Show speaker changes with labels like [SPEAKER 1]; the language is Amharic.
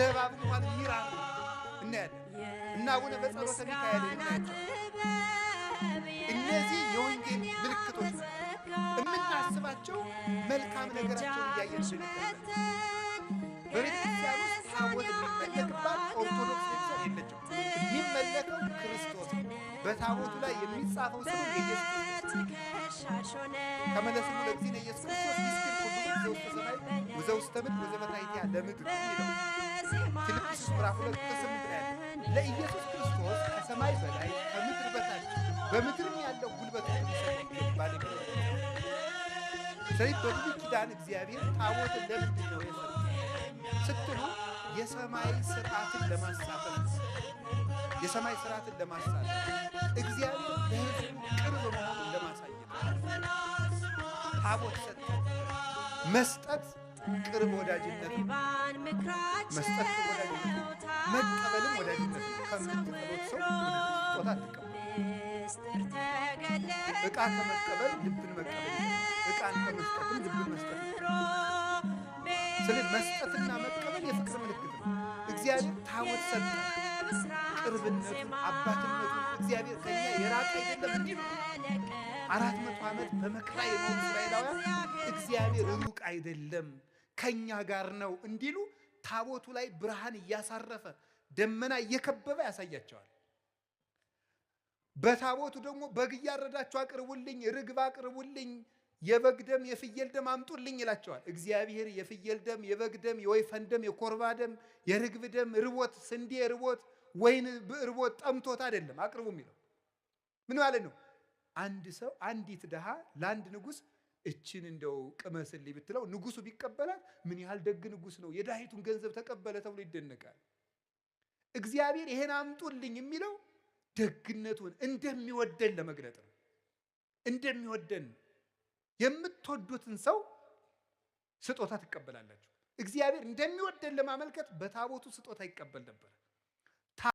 [SPEAKER 1] ለእባብ እንኳን የሚራሩ እናያለን። እና አቡነ በጸሎተ ሚካኤል እናያቸው። እነዚህ የወንጌል ምልክቶች የምናስባቸው መልካም ነገራቸውን እያየን በቤተክርስቲያን ውስጥ ታቦት የሚመለክባት ኦርቶዶክስ ቤተሰብ የለችም። የሚመለከው ክርስቶስ በታቦቱ ላይ የሚጻፈው ስሙ የኢየሱስ ክርስቶስ ከመለስሙ ለጊዜነ ኢየሱስ ክርስቶስ ይስክር ሁሉ ዘውስተ ሰማይ ወዘውስተ ምድር ወዘበታይቲሃ ለምድር የሚለው ፊልጵስዩስ ምዕራፍ 2 ቁጥር 8 ላይ ያለ ለኢየሱስ ክርስቶስ ከሰማይ በላይ ከምድር በታች በምድርም ያለው ጉልበት ሊሰጥ ይገባል። ስለዚህ በብሉይ ኪዳን እግዚአብሔር ታቦትን ለምንድን ነው የሰጠው ስትሉ የሰማይ ስርዓትን ለማሳተፍ የሰማይ ስርዓትን ለማሳተፍ እግዚአብሔር ለሕዝቡ ቅርብ መሆኑን ለማሳየት ታቦት ሰጠ። መስጠት ቅርብ ወዳጅነት ነው። መስጠት ቅርብ ወዳጅነት ነው። መቀበልም ወዳጅነት ነው። ከምትቀበሉት ሰው ስጦታ አትቀበሉ። ዕቃ ከመቀበል ልብን መቀበል፣ ዕቃን ከመስጠትም ልብን መስጠት። ስለዚህ መስጠትና መቀበል የፍቅር ምልክት ነው። እግዚአብሔር ታቦት ሰጠ። ቅርብነቱን አባትነቱን እግዚአብሔር ከኛ የራቀ አይደለም እንዲሉ 400 ዓመት በመከራ የኖሩ እስራኤላውያን እግዚአብሔር ሩቅ አይደለም ከኛ ጋር ነው እንዲሉ ታቦቱ ላይ ብርሃን እያሳረፈ ደመና እየከበበ ያሳያቸዋል። በታቦቱ ደግሞ በግ እያረዳችሁ አቅርቡልኝ፣ ርግብ አቅርቡልኝ፣ የበግ ደም የፍየል ደም አምጡልኝ ይላቸዋል። እግዚአብሔር የፍየል ደም፣ የበግ ደም፣ የወይፈን ደም፣ የኮርባ ደም፣ የርግብ ደም ርቦት፣ ስንዴ ርቦት፣ ወይን ርቦት ጠምቶት አይደለም አቅርቡ የሚለው። ምን ማለት ነው? አንድ ሰው አንዲት ድሃ ለአንድ ንጉሥ እችን እንደው ቅመስልኝ ብትለው ንጉሱ ቢቀበላት ምን ያህል ደግ ንጉሥ ነው፣ የድሃይቱን ገንዘብ ተቀበለ ተብሎ ይደነቃል። እግዚአብሔር ይሄን አምጡልኝ የሚለው ደግነቱን እንደሚወደን ለመግለጥ ነው። እንደሚወደን የምትወዱትን ሰው ስጦታ ትቀበላላችሁ። እግዚአብሔር እንደሚወደን ለማመልከት በታቦቱ ስጦታ ይቀበል ነበር።